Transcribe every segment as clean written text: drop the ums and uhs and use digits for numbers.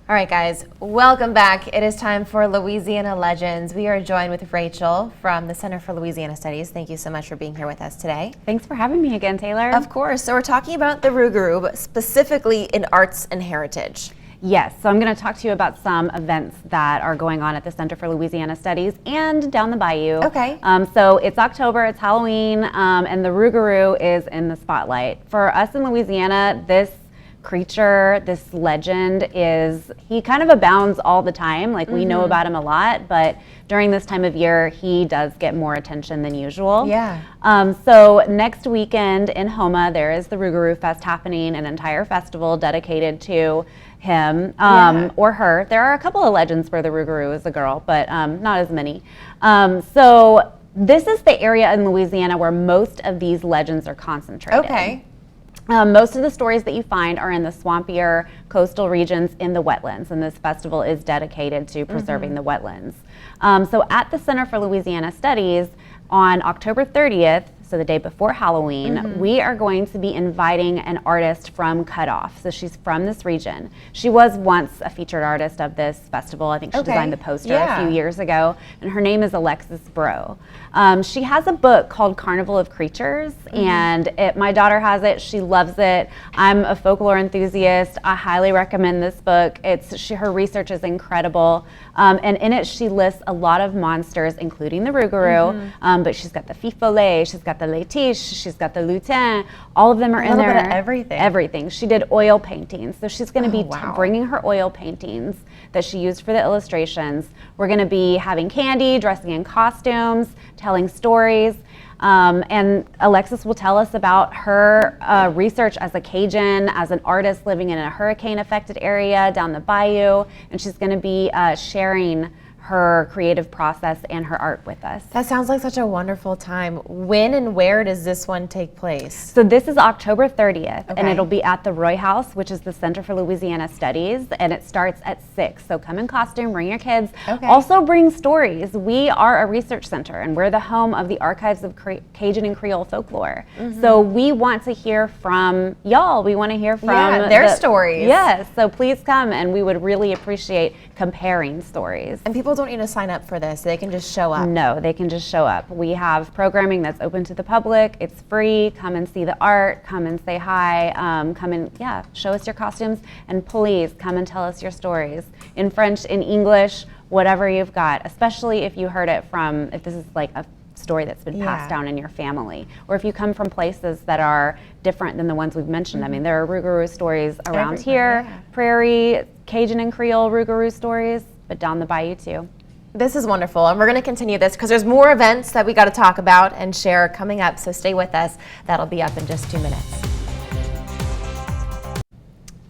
All right, guys, welcome back. It is time for Louisiana Legends. We are joined with Rachel from the Center for Louisiana Studies. Thank you so much for being here with us today. Thanks for having me again, Taylor. Of course. So we're talking about the Rougarou, but specifically in arts and heritage. Yes, so I'm going to talk to you about some events that are going on at the Center for Louisiana Studies and down the bayou. Okay. So it's October, it's Halloween, and the Rougarou is in the spotlight. For us in Louisiana, this creature, this legend he kind of abounds all the time. Like we know about him a lot, but during this time of year, he does get more attention than usual. Yeah. So next weekend in Houma, there is the Rougarou Fest happening, an entire festival dedicated to him or her. There are a couple of legends where the Rougarou is a girl, but not as many. So this is the area in Louisiana where most of these legends are concentrated. Okay. Most of the stories that you find are in the swampier coastal regions in the wetlands, and this festival is dedicated to preserving the wetlands. So at the Center for Louisiana Studies on October 30th, so the day before Halloween, we are going to be inviting an artist from Cutoff. So she's from this region. She was once a featured artist of this festival. I think she designed the poster a few years ago, and her name is Alexis Bro. She has a book called Carnival of Creatures, and my daughter has it. She loves it. I'm a folklore enthusiast. I highly recommend this book. Her research is incredible, and in it she lists a lot of monsters, including the Rougarou, but she's got the fifole, she's got the letiche, she's got the lutin. All of them are in there. A little bit of everything. Everything. She did oil paintings, so she's going to be bringing her oil paintings that she used for the illustrations. We're going to be having candy, dressing in costumes, telling stories, and Alexis will tell us about her research as a Cajun, as an artist living in a hurricane-affected area down the bayou, and she's going to be sharing her creative process and her art with us. That sounds like such a wonderful time. When and where does this one take place? So this is October 30th, and it'll be at the Roy House, which is the Center for Louisiana Studies, and it starts at 6. So come in costume, bring your kids. Also bring stories. We are a research center, and we're the home of the archives of Cajun and Creole folklore. So we want to hear from y'all. We want to hear from their stories. Yes, so please come, and we would really appreciate comparing stories. And people don't need to sign up for this. They can just show up. No, they can just show up. We have programming that's open to the public. It's free. Come and see the art. Come and say hi. Come and, show us your costumes. And please come and tell us your stories in French, in English, whatever you've got, especially if you heard it if this is like a story that's been passed down in your family, or if you come from places that are different than the ones we've mentioned. I mean, there are Rougarou stories around here, prairie, Cajun and Creole Rougarou stories, but down the bayou too. This is wonderful, and we're going to continue this because there's more events that we got to talk about and share coming up, so stay with us. That'll be up in just 2 minutes.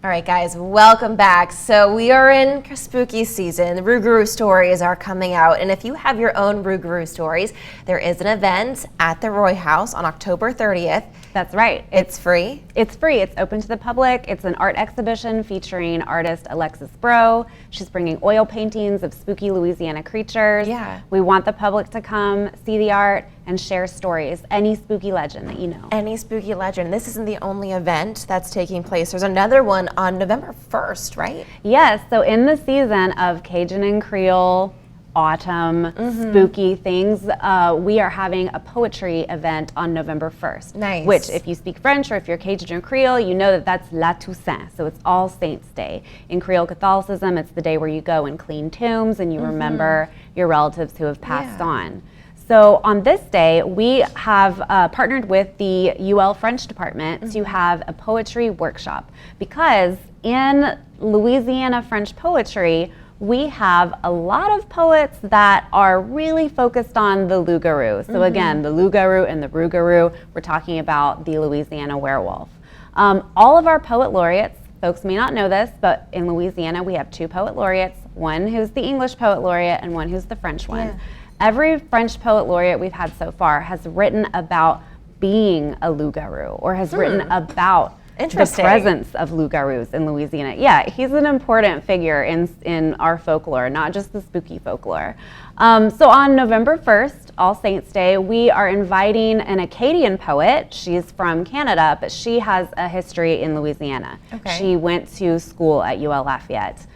All right, guys, welcome back. So we are in spooky season. The Rougarou stories are coming out, and if you have your own Rougarou stories, there is an event at the Roy House on October 30th. That's right. It's free? It's free. It's open to the public. It's an art exhibition featuring artist Alexis Bro. She's bringing oil paintings of spooky Louisiana creatures. Yeah. We want the public to come, see the art, and share stories. Any spooky legend that you know. Any spooky legend. This isn't the only event that's taking place. There's another one on November 1st, right? Yes. So in the season of Cajun and Creole autumn spooky things, we are having a poetry event on November 1st. Nice. Which, if you speak French or if you're Cajun or Creole, you know that that's La Toussaint, so it's All Saints Day. In Creole Catholicism, it's the day where you go and clean tombs and you remember your relatives who have passed on. So on this day, we have partnered with the UL French department to have a poetry workshop, because in Louisiana French Poetry, we have a lot of poets that are really focused on the loup-garou. So again, the loup-garou and the Rougarou, we're talking about the Louisiana werewolf. All of our poet laureates, folks may not know this, but in Louisiana we have 2 poet laureates, one who's the English poet laureate and one who's the French one. Every French poet laureate we've had so far has written about being a loup-garou, or has written about the presence of loup-garous in Louisiana. Yeah, he's an important figure in our folklore, not just the spooky folklore. So on November 1st, All Saints Day, we are inviting an Acadian poet. She's from Canada, but she has a history in Louisiana. She went to school at UL Lafayette.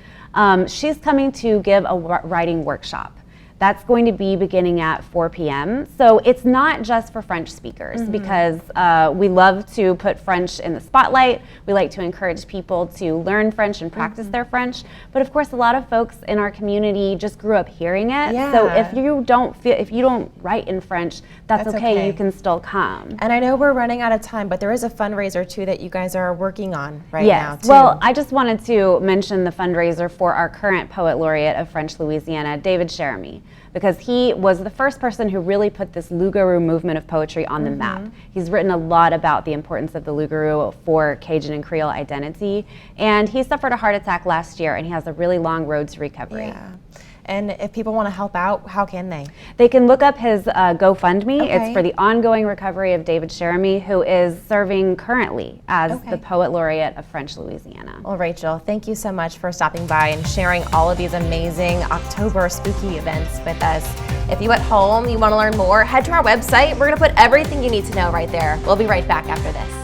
She's coming to give a writing workshop. That's going to be beginning at 4 p.m. So it's not just for French speakers, because we love to put French in the spotlight. We like to encourage people to learn French and practice their French. But of course, a lot of folks in our community just grew up hearing it. Yeah. So if you don't write in French, that's okay. You can still come. And I know we're running out of time, but there is a fundraiser too that you guys are working on now Yes. too. Well, I just wanted to mention the fundraiser for our current Poet Laureate of French Louisiana, David Cheremy, because he was the first person who really put this loup-garou movement of poetry on the map. He's written a lot about the importance of the loup-garou for Cajun and Creole identity, and he suffered a heart attack last year, and he has a really long road to recovery. Yeah. And if people want to help out, how can they? They can look up his GoFundMe. Okay. It's for the ongoing recovery of David Cheremy, who is serving currently as the Poet Laureate of French Louisiana. Well, Rachel, thank you so much for stopping by and sharing all of these amazing October spooky events with us. If you at home, you want to learn more, head to our website. We're going to put everything you need to know right there. We'll be right back after this.